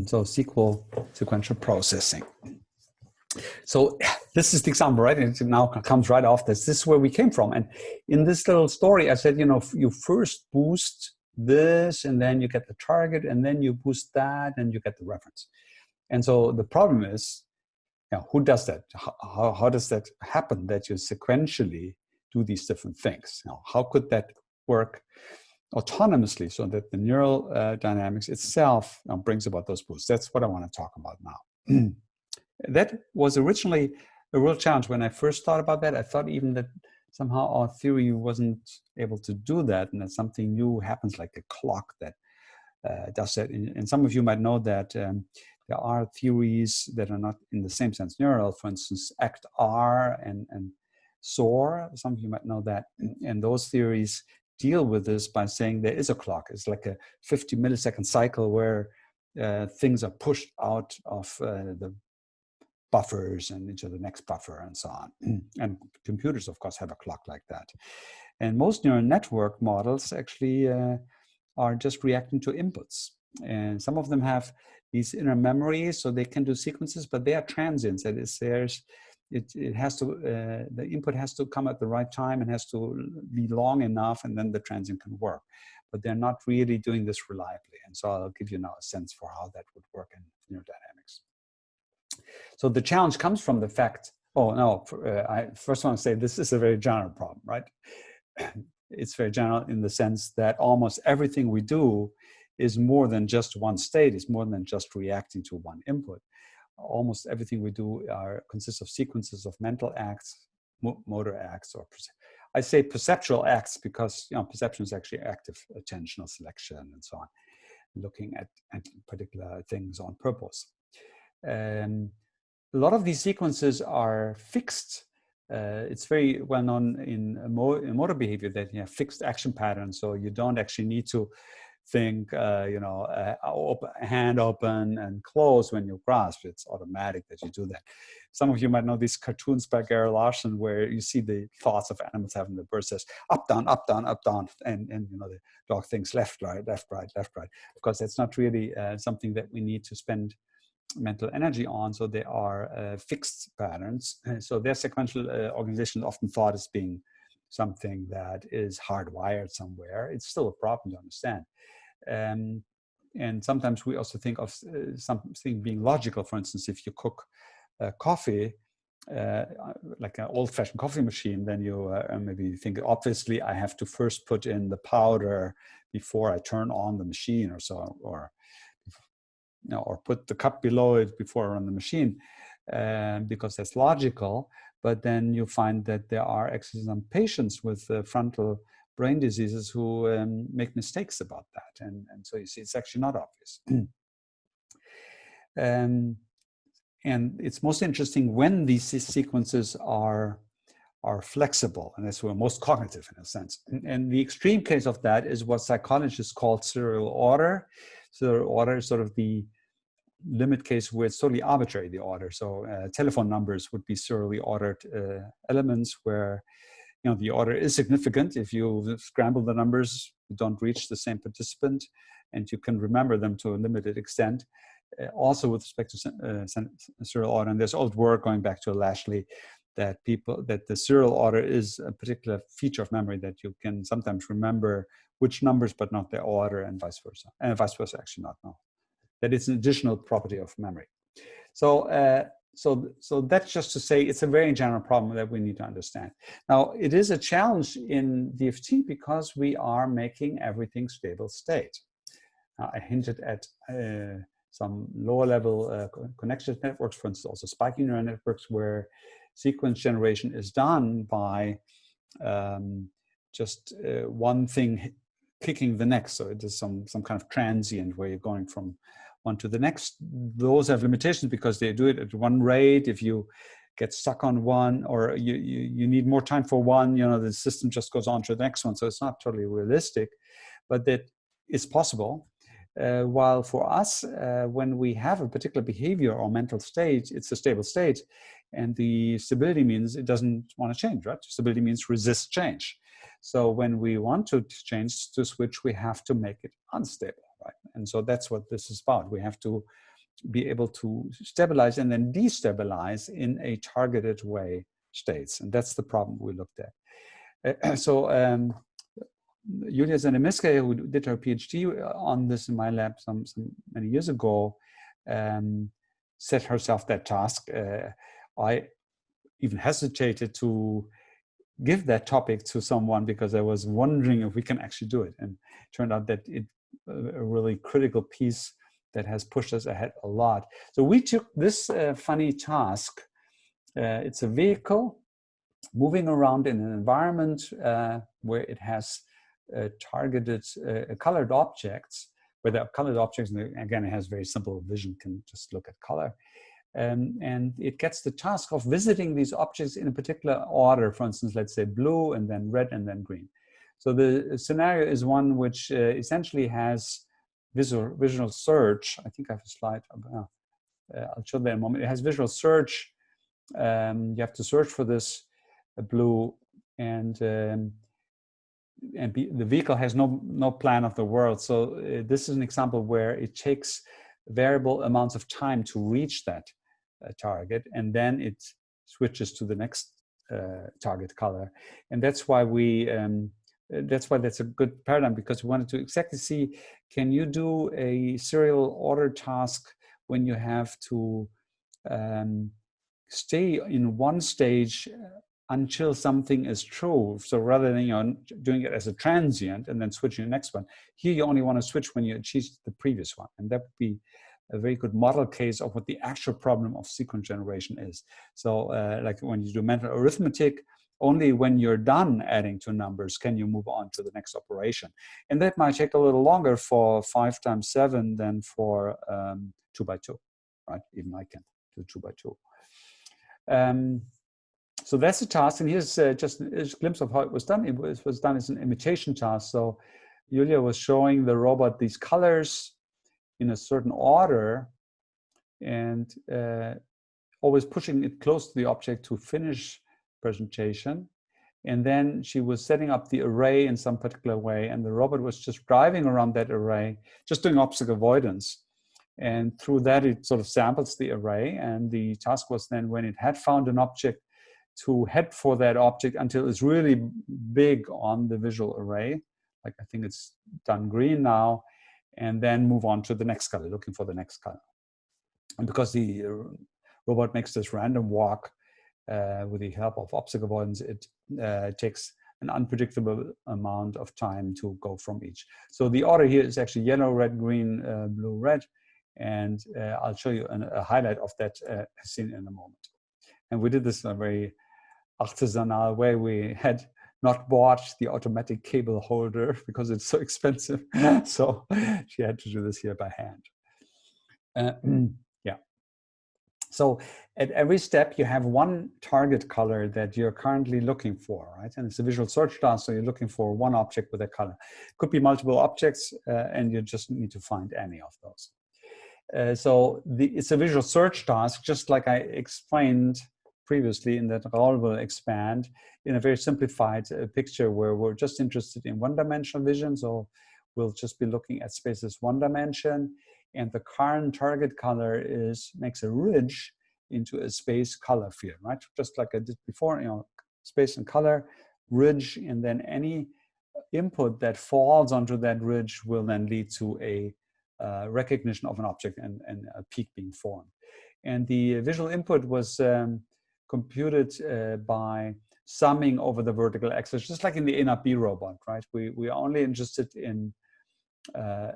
So sequential processing. So this is the example, right? It now comes right off this. This is where we came from. And in this little story, I said, you first boost this, and then you get the target, and then you boost that, and you get the reference. And so the problem is, who does that? How does that happen, that you sequentially do these different things? How could that work autonomously so that the neural dynamics itself brings about those boosts? That's what I want to talk about now. That was originally a real challenge. When I first thought about that, I thought even that somehow our theory wasn't able to do that, and that something new happens, like a clock that does that. And some of you might know that there are theories that are not in the same sense neural, for instance, ACT-R and SOAR. Some of you might know that. And those theories deal with this by saying there is a clock. It's like a 50 millisecond cycle where things are pushed out of the buffers and into the next buffer and so on. And computers, of course, have a clock like that. And most neural network models actually are just reacting to inputs. And some of them have these inner memories, so they can do sequences, but they are transients. That is, it has to, the input has to come at the right time and has to be long enough, and then the transient can work. But they're not really doing this reliably. And so I'll give you now a sense for how that would work in neurodynamics. So the challenge comes from the fact, I first want to say this is a very general problem, right? It's very general in the sense that almost everything we do is more than just one state, it's more than just reacting to one input. Almost everything we do consists of sequences of mental acts, motor acts, or I say perceptual acts because perception is actually active attentional selection and so on, looking at particular things on purpose. A lot of these sequences are fixed. It's very well known in motor behavior that you have fixed action patterns, so you don't actually need to think, hand open and close when you grasp. It's automatic that you do that. Some of you might know these cartoons by Gregor where you see the thoughts of animals having the bird says up, down, up, down, up, down, and the dog thinks left, right, left, right, left, right. Of course, that's not really something that we need to spend mental energy on, so they are fixed patterns. So their sequential organization often thought as being something that is hardwired somewhere. It's still a problem to understand. And sometimes we also think of something being logical. For instance, if you cook coffee, like an old-fashioned coffee machine, then you maybe think, obviously, I have to first put in the powder before I turn on the machine or so, or put the cup below it before I run the machine, because that's logical. But then you find that there are actually some patients with frontal brain diseases who make mistakes about that. And so you see, it's actually not obvious. And it's most interesting when these sequences are flexible, and that's where most cognitive in a sense. And the extreme case of that is what psychologists call serial order. Serial order is sort of the limit case where it's totally arbitrary, the order. So telephone numbers would be serially ordered elements where the order is significant. If you scramble the numbers, you don't reach the same participant, and you can remember them to a limited extent. Also with respect to serial order, and there's old work going back to Lashley that the serial order is a particular feature of memory, that you can sometimes remember which numbers but not their order, and vice versa. And vice versa, actually not, no. That it's an additional property of memory. So that's just to say it's a very general problem that we need to understand. Now, it is a challenge in DFT because we are making everything stable state. I hinted at some lower level connection networks, for instance, also spiking neural networks, where sequence generation is done by just one thing kicking the next. So it is some kind of transient where you're going from one to the next. Those have limitations because they do it at one rate. If you get stuck on one, or you need more time for one, the system just goes on to the next one. So it's not totally realistic, but that is possible. While for us, when we have a particular behavior or mental state, it's a stable state, and the stability means it doesn't want to change, right? Stability means resist change. So when we want to change, to switch, we have to make it unstable. right? And so that's what this is about. We have to be able to stabilize and then destabilize in a targeted way states. And that's the problem we looked at. Julia Zanemiska, who did her PhD on this in my lab many years ago, set herself that task. I even hesitated to give that topic to someone because I was wondering if we can actually do it. And it turned out that it's a really critical piece that has pushed us ahead a lot. So we took this funny task. It's a vehicle moving around in an environment where it has targeted colored objects, where the colored objects, and again, it has very simple vision, can just look at color. And it gets the task of visiting these objects in a particular order. For instance, let's say blue and then red and then green. So the scenario is one which essentially has visual search. I think I have a slide. I'll show that in a moment. It has visual search. You have to search for this blue, and the vehicle has no plan of the world. So this is an example where it takes variable amounts of time to reach that target, and then it switches to the next target color. And that's why that's a good paradigm, because we wanted to exactly see, can you do a serial order task when you have to stay in one stage until something is true. So rather than doing it as a transient and then switching to the next one, here you only want to switch when you achieve the previous one. And that would be a very good model case of what the actual problem of sequence generation is. So like when you do mental arithmetic, only when you're done adding two numbers can you move on to the next operation. And that might take a little longer for 5 times 7 than for 2 by 2, right? Even I can do 2 by 2. So that's the task, and here's just a glimpse of how it was done. It was done as an imitation task. So Julia was showing the robot these colors in a certain order, and always pushing it close to the object to finish presentation. And then she was setting up the array in some particular way, and the robot was just driving around that array, just doing obstacle avoidance. And through that, it sort of samples the array, and the task was then, when it had found an object, to head for that object until it's really big on the visual array. Like I think it's done green now, and then move on to the next color, looking for the next color. And because the robot makes this random walk with the help of obstacle avoidance, it takes an unpredictable amount of time to go from each. So the order here is actually yellow, red, green, blue, red. And I'll show you a highlight of that scene in a moment. And we did this in a very artisanal way. We had not bought the automatic cable holder because it's so expensive. So she had to do this here by hand. Yeah. So at every step, you have one target color that you're currently looking for, right? And it's a visual search task, so you're looking for one object with a color. It could be multiple objects, and you just need to find any of those. So it's a visual search task, just like I explained previously, in that Raoul will expand in a very simplified picture where we're just interested in one-dimensional vision. So we'll just be looking at spaces one dimension, and the current target color makes a ridge into a space color field, right? Just like I did before, space and color, ridge, and then any input that falls onto that ridge will then lead to a recognition of an object and a peak being formed. And the visual input was computed by summing over the vertical axis, just like in the NRB robot, right? We are only interested in a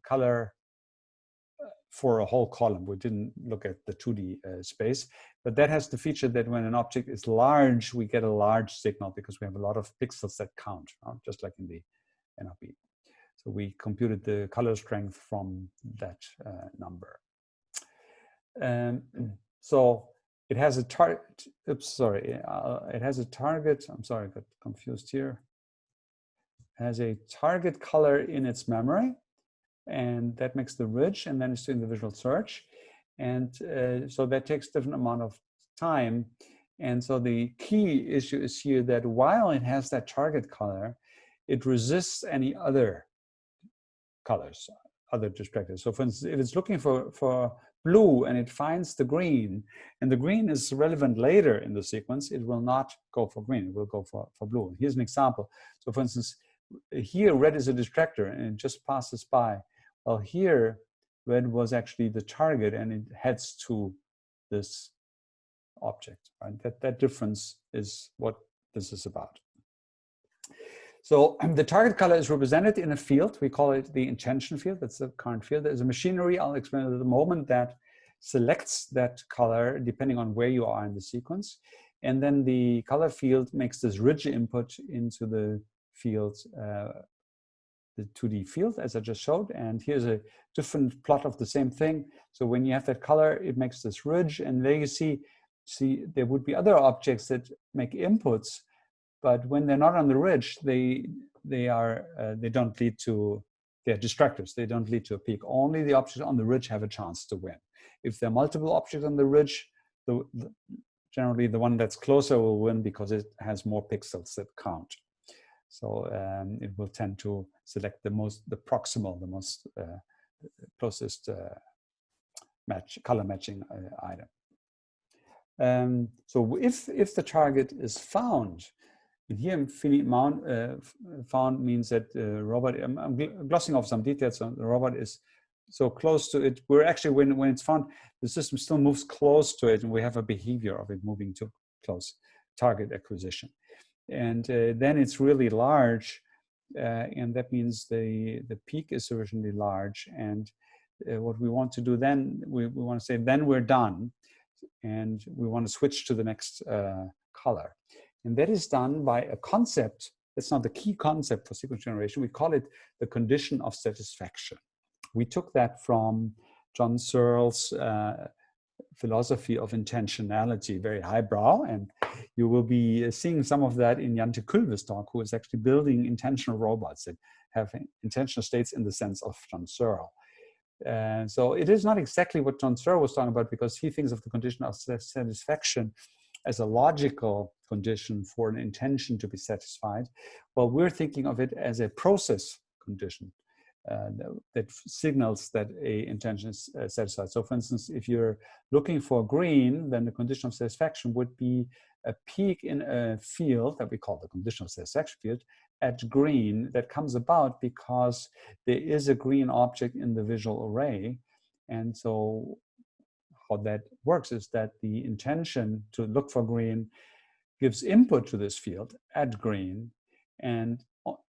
color for a whole column. We didn't look at the 2D space, but that has the feature that when an object is large, we get a large signal because we have a lot of pixels that count, just like in the NRB. So we computed the color strength from that number. So it has a target. Oops, sorry. It has a target. I'm sorry, I got confused here. It has a target color in its memory, and that makes the ridge, and then it's doing the visual search. And so that takes a different amount of time. And so the key issue is here that while it has that target color, it resists any other colors, other distractors. So for instance, if it's looking for blue and it finds the green, and the green is relevant later in the sequence, it will not go for green, it will go for blue. And here's an example. So for instance, here red is a distractor and it just passes by. Well, here red was actually the target and it heads to this object, right? That difference is what this is about. So the target color is represented in a field. We call it the intention field. That's the current field. There's a machinery, I'll explain it at the moment, that selects that color depending on where you are in the sequence. And then the color field makes this ridge input into the field, the 2D field, as I just showed. And here's a different plot of the same thing. So when you have that color, it makes this ridge. And there you see there would be other objects that make inputs. But when they're not on the ridge, they don't lead to, they're distractors. They don't lead to a peak. Only the objects on the ridge have a chance to win. If there are multiple objects on the ridge, generally the one that's closer will win because it has more pixels that count. So it will tend to select the proximal, the most closest color matching item. So if the target is found, and here found means that the robot, I'm glossing off some details, so the robot is so close to it. We're actually, when it's found, the system still moves close to it and we have a behavior of it moving too close, target acquisition. And then it's really large, and that means the peak is sufficiently large. And what we want to do then, we want to say, then we're done. And we want to switch to the next color. And that is done by a concept. That's not the key concept for sequence generation. We call it the condition of satisfaction. We took that from John Searle's philosophy of intentionality, very highbrow. And you will be seeing some of that in Jante Kulve's talk, who is actually building intentional robots that have intentional states in the sense of John Searle. So it is not exactly what John Searle was talking about, because he thinks of the condition of satisfaction as a logical condition for an intention to be satisfied. Well, we're thinking of it as a process condition that signals that a intention is satisfied. So for instance, if you're looking for green, then the condition of satisfaction would be a peak in a field that we call the condition of satisfaction field at green that comes about because there is a green object in the visual array. And so how that works is that the intention to look for green gives input to this field at green,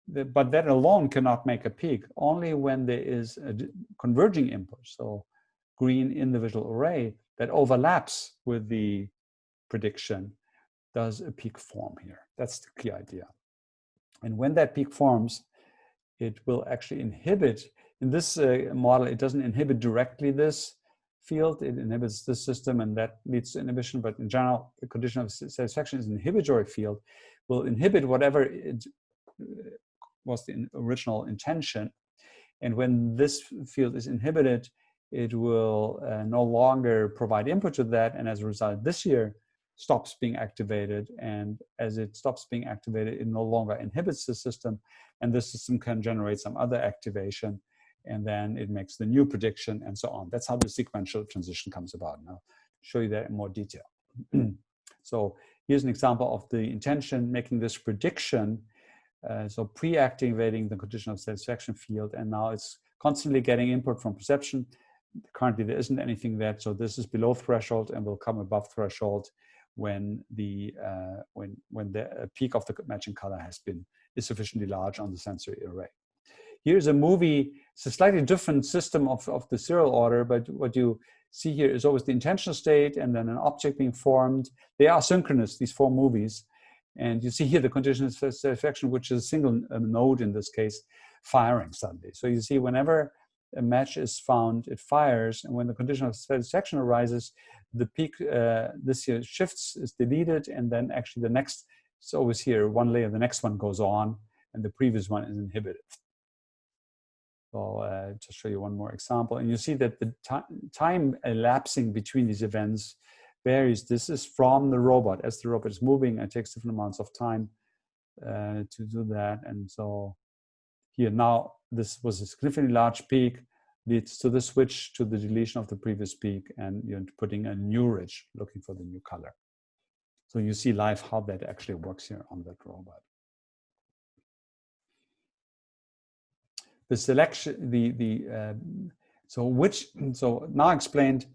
but that alone cannot make a peak. Only when there is a converging input, so green in the visual array that overlaps with the prediction, does a peak form here. That's the key idea. And when that peak forms, it will actually inhibit, in this model, it doesn't inhibit directly this field, it inhibits this system, and that leads to inhibition. But in general, the condition of satisfaction is an inhibitory field, will inhibit whatever it was the original intention. And when this field is inhibited, it will no longer provide input to that. And as a result, this here stops being activated. And as it stops being activated, it no longer inhibits the system. And the system can generate some other activation. And then it makes the new prediction and so on. That's how the sequential transition comes about. And I'll show you that in more detail. So here's an example of the intention making this prediction. So pre-activating the condition of satisfaction field. And now it's constantly getting input from perception. Currently, there isn't anything there. So this is below threshold and will come above threshold when the peak of the matching color is sufficiently large on the sensory array. Here's a movie. It's a slightly different system of the serial order, but what you see here is always the intentional state and then an object being formed. They are synchronous, these four movies. And you see here the condition of satisfaction, which is a single node in this case, firing suddenly. So you see whenever a match is found, it fires. And when the condition of satisfaction arises, the peak this here shifts, is deleted. And then actually the next, it's always here, one layer, the next one goes on, and the previous one is inhibited. So just show you one more example. And you see that the time elapsing between these events varies. This is from the robot. As the robot is moving, it takes different amounts of time to do that. And so here now this was a significantly large peak, leads to the switch to the deletion of the previous peak, and you're putting a new ridge, looking for the new color. So you see live how that actually works here on that robot. The selection, so now explained,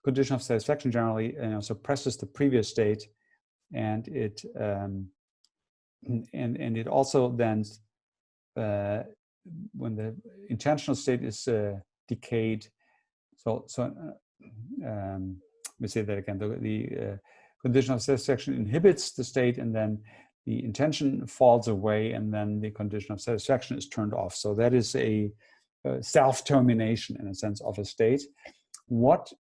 condition of satisfaction generally suppresses the previous state, and it it also then when the intentional state is decayed. Let me say that again. The condition of satisfaction inhibits the state, and then the intention falls away, and then the condition of satisfaction is turned off. So that is a self-termination, in a sense, of a state. What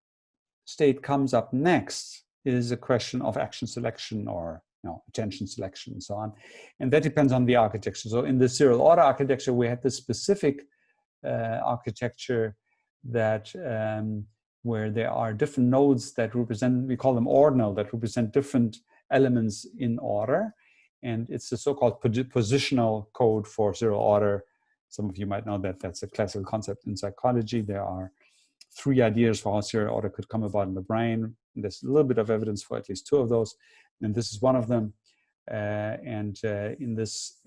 state comes up next is a question of action selection or attention selection and so on. And that depends on the architecture. So in the serial order architecture, we had this specific architecture that where there are different nodes that represent, we call them ordinal, that represent different elements in order. And it's the so-called positional code for serial order. Some of you might know that that's a classical concept in psychology. There are 3 ideas for how serial order could come about in the brain. And there's a little bit of evidence for at least 2 of those. And this is one of them. In this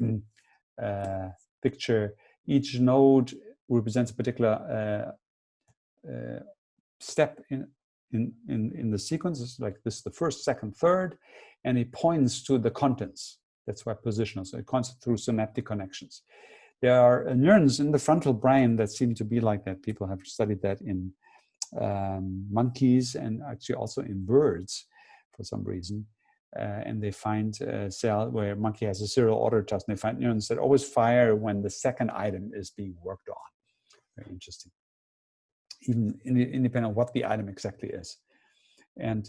picture, each node represents a particular step in the sequence. It's like this, the first, second, third, and it points to the contents. That's why positional. So it points through synaptic connections. There are neurons in the frontal brain that seem to be like that. People have studied that in monkeys and actually also in birds for some reason. And they find a cell where a monkey has a serial order task, and they find neurons that always fire when the second item is being worked on. Very interesting. Even independent of what the item exactly is. And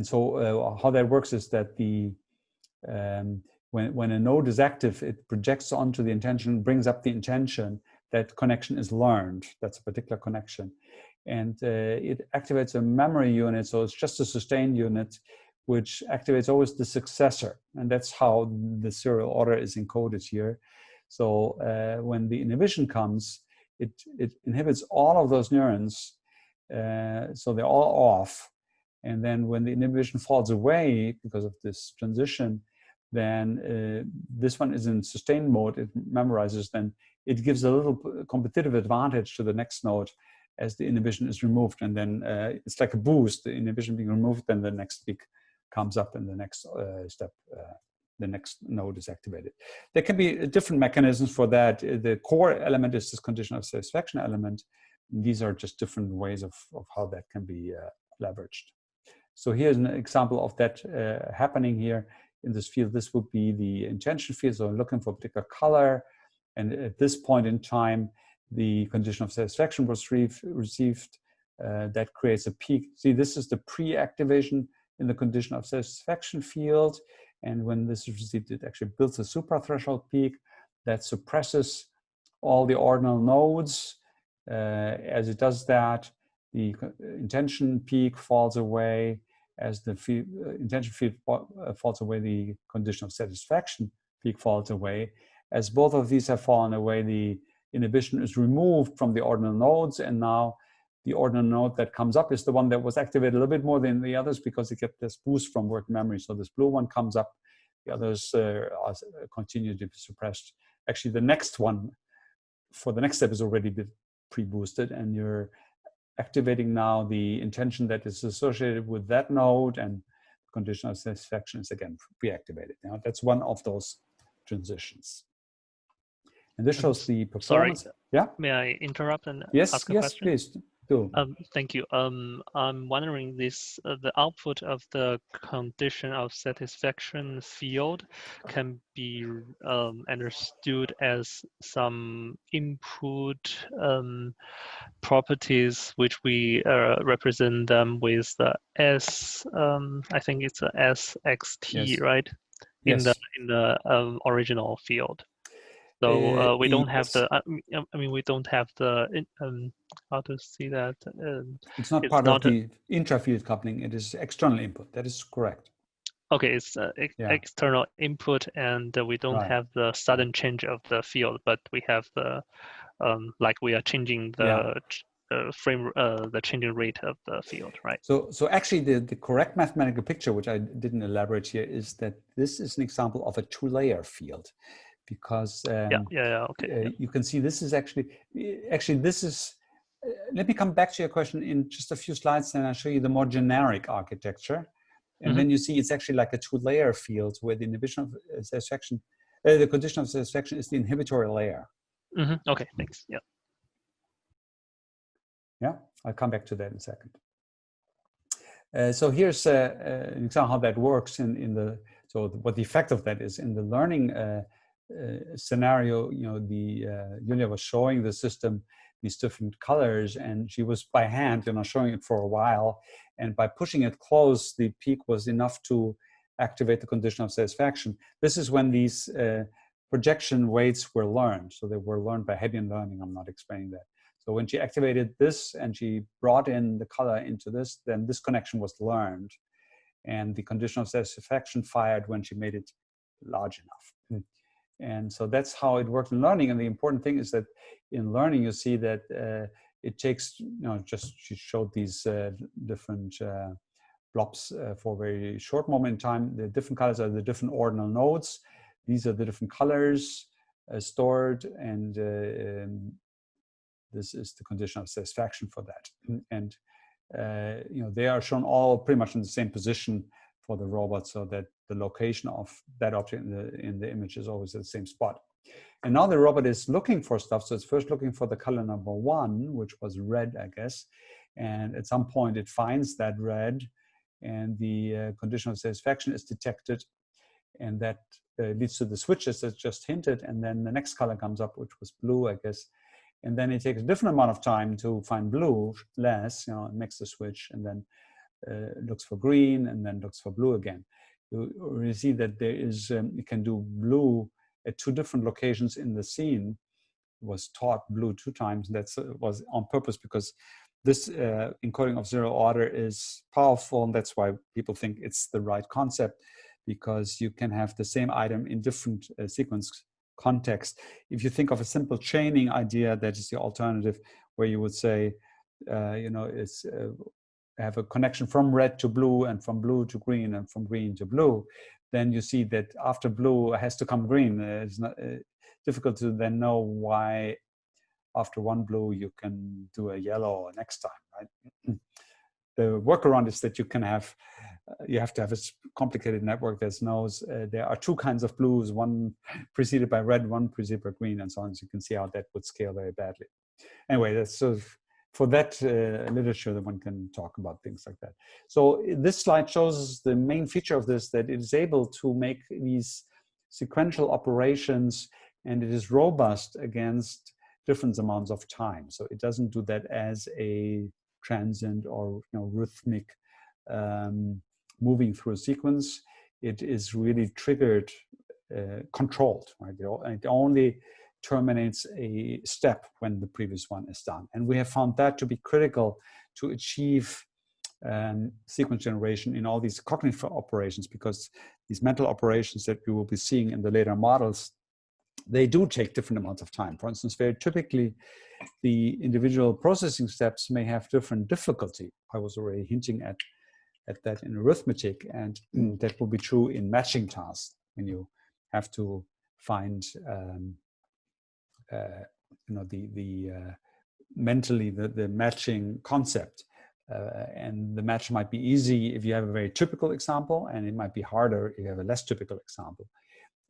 so how that works is that when a node is active, it projects onto the intention, brings up the intention. That connection is learned. That's a particular connection. And it activates a memory unit. So it's just a sustained unit, which activates always the successor. And that's how the serial order is encoded here. So when the inhibition comes, it inhibits all of those neurons. So they're all off. And then when the inhibition falls away because of this transition, then this one is in sustained mode. It memorizes, then it gives a little competitive advantage to the next node as the inhibition is removed. And then it's like a boost, the inhibition being removed, then the next peak comes up and the next step, the next node is activated. There can be different mechanisms for that. The core element is this condition of satisfaction element. These are just different ways of how that can be leveraged. So here's an example of that happening here in this field. This would be the intention field. So I'm looking for a particular color. And at this point in time, the condition of satisfaction was received. That creates a peak. See, this is the pre-activation in the condition of satisfaction field. And when this is received, it actually builds a suprathreshold peak that suppresses all the ordinal nodes. As it does that, the intention peak falls away. As the intention field falls away, the condition of satisfaction peak falls away. As both of these have fallen away, the inhibition is removed from the ordinal nodes, and now the ordinal node that comes up is the one that was activated a little bit more than the others because it gets this boost from working memory. So this blue one comes up, the others continue to be suppressed. Actually, the next one for the next step is already been pre-boosted, and you're activating now the intention that is associated with that node, and the condition of satisfaction is again pre-activated. Now that's one of those transitions. And this shows the performance. Sorry, yeah. May I interrupt and ask a yes, question? please do. Thank you. I'm wondering the output of the condition of satisfaction field can be understood as some input properties which we represent them with the S. I think it's a SXT, yes. Right? In yes. the original field. So we don't have the. I mean, we don't have the. How to see that? It's not part of the intra-field coupling. It is external input. That is correct. Okay, it's Yeah. external input, and we don't Right. have the sudden change of the field, but we have the like we are changing the the changing rate of the field, right? So actually, the correct mathematical picture, which I didn't elaborate here, is that this is an example of a two-layer field, because okay. you can see this is actually this is. Let me come back to your question in just a few slides, and I'll show you the more generic architecture. And then you see it's actually like a two-layer field where the inhibition of satisfaction, the condition of satisfaction is the inhibitory layer. Okay, thanks. Yeah. Yeah, I'll come back to that in a second. So here's an example how that works so what the effect of that is in the learning scenario. You know, Julia was showing the system these different colors, and she was by hand, showing it for a while, and by pushing it close, the peak was enough to activate the condition of satisfaction. This is when these projection weights were learned. So they were learned by Hebbian learning. I'm not explaining that. So when she activated this and she brought in the color into this, then this connection was learned. And the condition of satisfaction fired when she made it large enough. And so that's how it worked in learning. And the important thing is that in learning, you see that it takes, she showed these different blobs for a very short moment in time. The different colors are the different ordinal nodes. These are the different colors stored, and this is the condition of satisfaction for that. And they are shown all pretty much in the same position for the robot, so that the location of that object in the image is always at the same spot. And now the robot is looking for stuff. So it's first looking for the color number 1, which was red, I guess. And at some point it finds that red, and the condition of satisfaction is detected. And that leads to the switches that just hinted. And then the next color comes up, which was blue, I guess. And then it takes a different amount of time to find blue, less, it makes the switch, and then looks for green, and then looks for blue again. You see that there is, you can do blue at 2 different locations in the scene. It was taught blue 2 times. That was on purpose, because this encoding of 0 order is powerful, and that's why people think it's the right concept, because you can have the same item in different sequence context. If you think of a simple chaining idea, that is the alternative, where you would say, it's have a connection from red to blue, and from blue to green, and from green to blue, then you see that after blue has to come green. It's not difficult to then know why after one blue you can do a yellow next time, right? The workaround is that you can have, you have to have a complicated network that knows there are 2 kinds of blues, one preceded by red, one preceded by green, and so on. So you can see how that would scale very badly. Anyway, that's sort of, for that literature, that one can talk about things like that. So this slide shows the main feature of this, that it is able to make these sequential operations, and it is robust against different amounts of time. So it doesn't do that as a transient or rhythmic moving through a sequence. It is really triggered, controlled, right? It only terminates a step when the previous one is done. And we have found that to be critical to achieve sequence generation in all these cognitive operations, because these mental operations that we will be seeing in the later models, they do take different amounts of time. For instance, very typically, the individual processing steps may have different difficulty. I was already hinting at that in arithmetic, and that will be true in matching tasks, when you have to find mentally the matching concept. And the match might be easy if you have a very typical example, and it might be harder if you have a less typical example.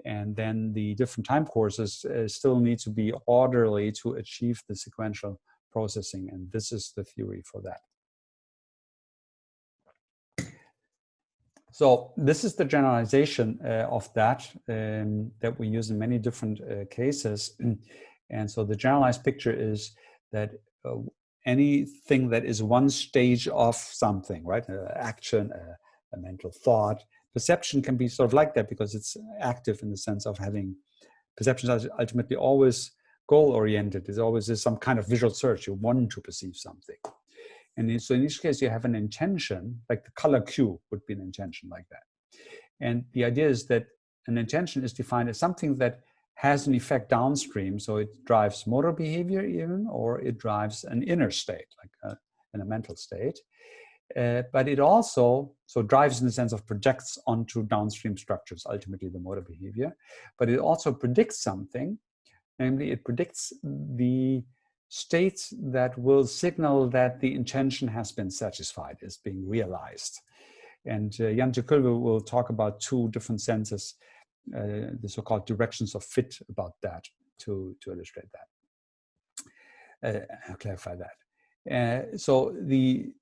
And then the different time courses still need to be orderly to achieve the sequential processing. And this is the theory for that. So this is the generalization of that that we use in many different cases. And so the generalized picture is that anything that is one stage of something, right? Action, a mental thought. Perception can be sort of like that, because it's active in the sense of having, perception is ultimately always goal-oriented. There's always some kind of visual search. You want to perceive something. And so in each case, you have an intention, like the color cue would be an intention like that. And the idea is that an intention is defined as something that has an effect downstream. So it drives motor behavior even, or it drives an inner state, like in a mental state. But it also, so drives in the sense of projects onto downstream structures, ultimately the motor behavior. But it also predicts something, namely it predicts the states that will signal that the intention has been satisfied, is being realized. And Jan Kulve will talk about two different senses, the so-called directions of fit about that, to illustrate that. I'll clarify that. So the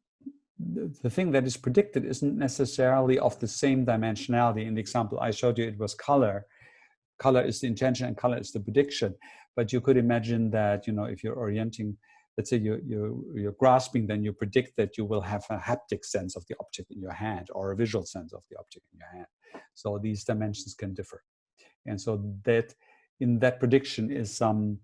thing that is predicted isn't necessarily of the same dimensionality. In the example I showed you, it was color. Color is the intention and color is the prediction. But you could imagine that, you know, if you're orienting, let's say you're grasping, then you predict that you will have a haptic sense of the object in your hand or a visual sense of the object in your hand. So these dimensions can differ. And so that in that prediction is some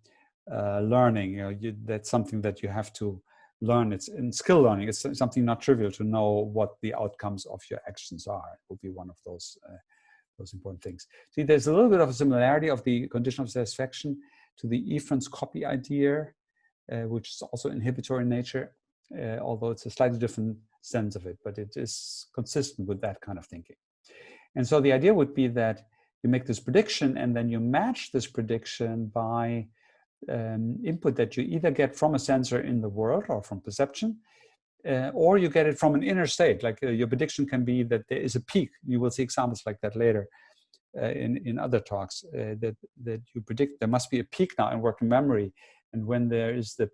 learning. You know, that's something that you have to learn. It's in skill learning. It's something not trivial to know what the outcomes of your actions are. It will be one of those important things. See, there's a little bit of a similarity of the condition of satisfaction to the Efron's copy idea, which is also inhibitory in nature, although it's a slightly different sense of it, but it is consistent with that kind of thinking. And so the idea would be that you make this prediction and then you match this prediction by input that you either get from a sensor in the world or from perception, or you get it from an inner state. Like your prediction can be that there is a peak. You will see examples like that later in other talks, that you predict there must be a peak now in working memory. And when there is the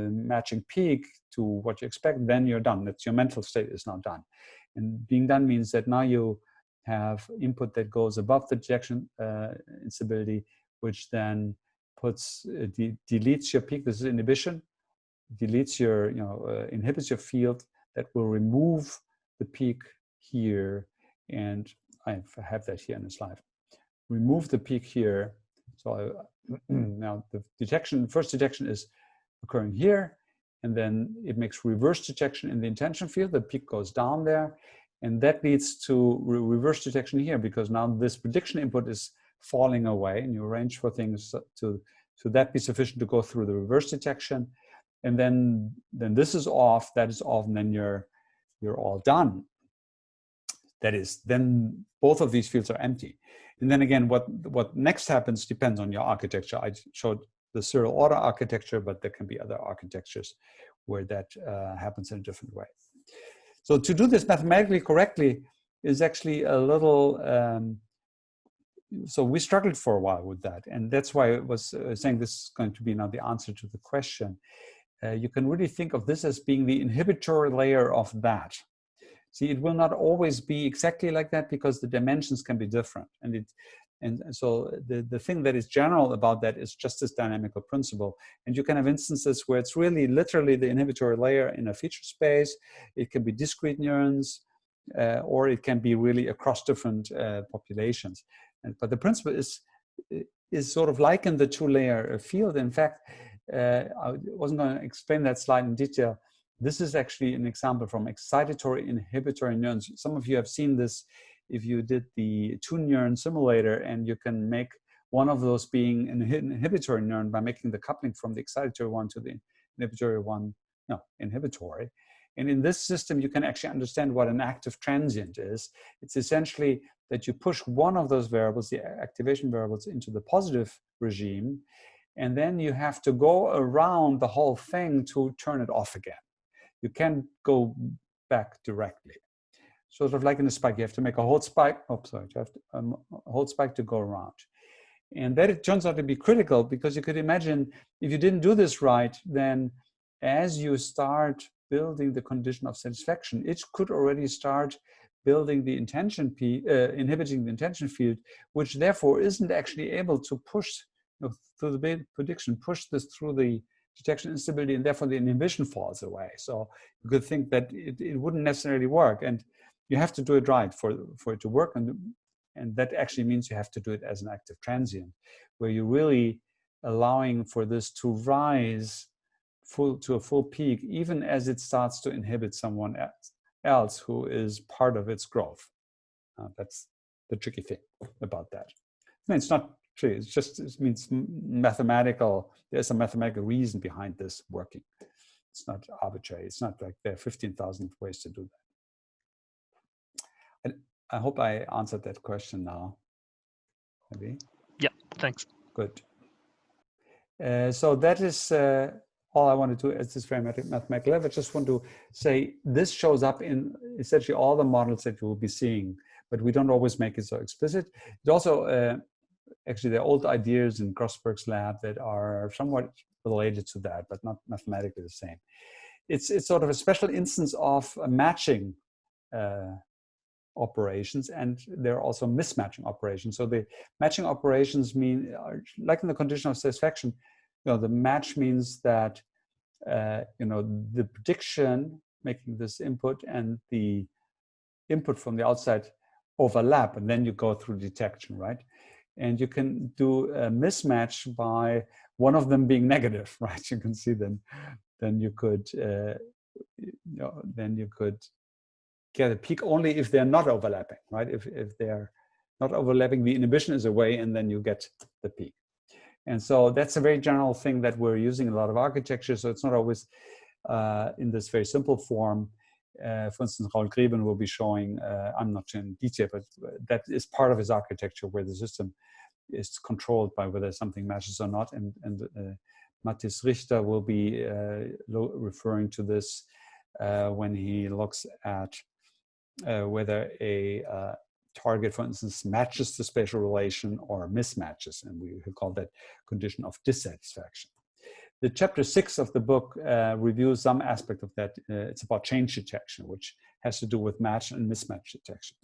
matching peak to what you expect, then you're done. That's your mental state is now done. And being done means that now you have input that goes above the detection instability, which then deletes your peak. This is inhibition. Deletes your, inhibits your field that will remove the peak here. And I have that here in the slide. Remove the peak here. So now the first detection is occurring here, and then it makes reverse detection in the intention field. The peak goes down there, and that leads to reverse detection here, because now this prediction input is falling away, and you arrange for things to that be sufficient to go through the reverse detection. And then this is off, that is off, and then you're all done. That is, then both of these fields are empty. And then again, what next happens depends on your architecture. I showed the serial order architecture, but there can be other architectures where that happens in a different way. So to do this mathematically correctly is actually a little, so we struggled for a while with that. And that's why I was saying this is going to be now the answer to the question. You can really think of this as being the inhibitory layer of that. See, it will not always be exactly like that because the dimensions can be different. And so the thing that is general about that is just this dynamical principle. And you can have instances where it's really literally the inhibitory layer in a feature space. It can be discrete neurons, or it can be really across different populations. But the principle is sort of like in the two-layer field. In fact, I wasn't going to explain that slide in detail. This is actually an example from excitatory inhibitory neurons. Some of you have seen this if you did the two-neuron simulator, and you can make one of those being an inhibitory neuron by making the coupling from the excitatory one to the inhibitory one, inhibitory. And in this system, you can actually understand what an active transient is. It's essentially that you push one of those variables, the activation variables, into the positive regime, and then you have to go around the whole thing to turn it off again. You can't go back directly. Sort of like in a spike, you have to make a hold spike. Oh, sorry, you have to, a hold spike to go around. And that it turns out to be critical, because you could imagine if you didn't do this right, then as you start building the condition of satisfaction, it could already start building the intention inhibiting the intention field, which therefore isn't actually able to push through the prediction, push this through the detection instability, and therefore the inhibition falls away. So you could think that it wouldn't necessarily work, and you have to do it right for it to work, and that actually means you have to do it as an active transient, where you're really allowing for this to rise to a full peak, even as it starts to inhibit someone else who is part of its growth. That's the tricky thing about that. No, it's not true. It's just, it means mathematical. There's a mathematical reason behind this working. It's not arbitrary. It's not like there are 15,000 ways to do that. I hope I answered that question now. Maybe. Yeah, thanks. Good. So that is all I want to do at this very mathematical level. I just want to say this shows up in essentially all the models that you will be seeing, but we don't always make it so explicit. It also, actually, there are old ideas in Grossberg's lab that are somewhat related to that, but not mathematically the same. It's sort of a special instance of matching operations, and there are also mismatching operations. So the matching operations mean, like in the condition of satisfaction, the match means that the prediction making this input and the input from the outside overlap, and then you go through detection, right? And you can do a mismatch by one of them being negative, right? You can see then you could get a peak only if they're not overlapping, right? If they're not overlapping, the inhibition is away, and then you get the peak. And so that's a very general thing that we're using in a lot of architecture. So it's not always in this very simple form. For instance, Raoul Greben will be showing, I'm not in detail, but that is part of his architecture where the system is controlled by whether something matches or not. And Matthias Richter will be referring to this when he looks at whether a target, for instance, matches the spatial relation or mismatches, and we call that condition of dissatisfaction. The chapter 6 of the book reviews some aspect of that. It's about change detection, which has to do with match and mismatch detection.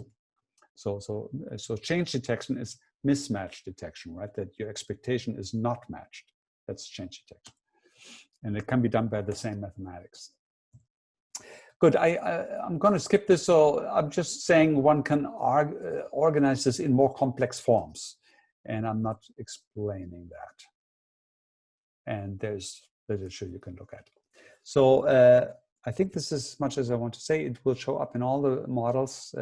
So change detection is mismatch detection, right? That your expectation is not matched. That's change detection, and it can be done by the same mathematics. Good. I'm going to skip this. So I'm just saying one can organize this in more complex forms, and I'm not explaining that. And there's literature you can look at. So I think this is as much as I want to say. It will show up in all the models.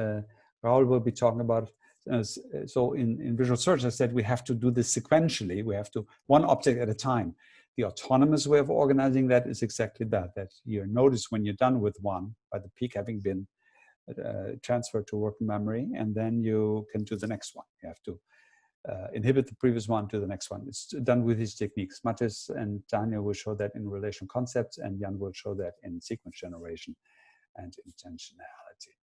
Raoul will be talking about so in visual search, I said we have to do this sequentially. We have to one object at a time. The autonomous way of organizing that is exactly that you notice when you're done with one by the peak having been transferred to working memory, and then you can do the next one. You have to inhibit the previous one to the next one. It's done with these techniques. Matthias and Daniel will show that in relation concepts, and Jan will show that in sequence generation and intentionality.